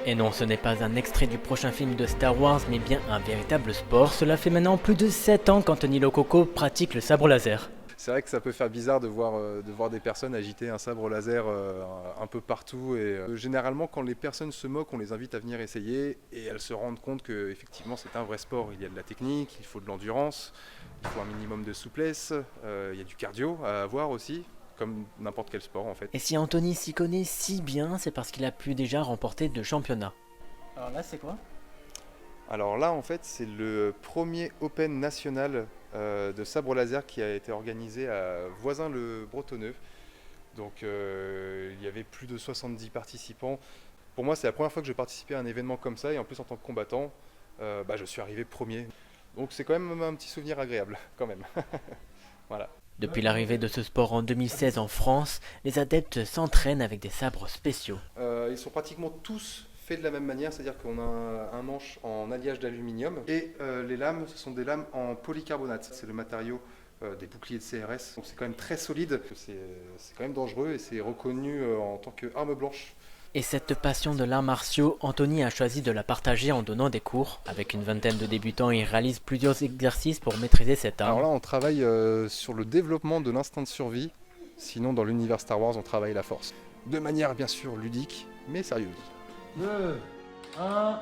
Et non, ce n'est pas un extrait du prochain film de Star Wars, mais bien un véritable sport. Cela fait maintenant plus de 7 ans qu'Anthony Lococo pratique le sabre laser. C'est vrai que ça peut faire bizarre de voir des personnes agiter un sabre laser un peu partout. Généralement, quand les personnes se moquent, on les invite à venir essayer et elles se rendent compte qu'effectivement c'est un vrai sport. Il y a de la technique, il faut de l'endurance, il faut un minimum de souplesse, il y a du cardio à avoir aussi, comme n'importe quel sport en fait. Et si Anthony s'y connaît si bien, c'est parce qu'il a pu déjà remporter 2 championnats. Alors là, c'est quoi? Alors là, en fait, c'est le premier Open national de sabre laser qui a été organisé à Voisins-le-Bretonneux. Donc il y avait plus de 70 participants. Pour moi, c'est la première fois que je participais à un événement comme ça, et en plus en tant que combattant, je suis arrivé premier. Donc c'est quand même un petit souvenir agréable, quand même. Voilà. Depuis l'arrivée de ce sport en 2016 en France, les adeptes s'entraînent avec des sabres spéciaux. Ils sont pratiquement tous faits de la même manière, c'est-à-dire qu'on a un manche en alliage d'aluminium et les lames, ce sont des lames en polycarbonate. C'est le matériau des boucliers de CRS, donc c'est quand même très solide, c'est quand même dangereux et c'est reconnu en tant qu'arme blanche. Et cette passion de l'art martiaux, Anthony a choisi de la partager en donnant des cours. Avec une vingtaine de débutants, il réalise plusieurs exercices pour maîtriser cette Alors arme. là, on travaille sur le développement de l'instinct de survie, sinon dans l'univers Star Wars, on travaille la force. De manière bien sûr ludique, mais sérieuse. 2, 1,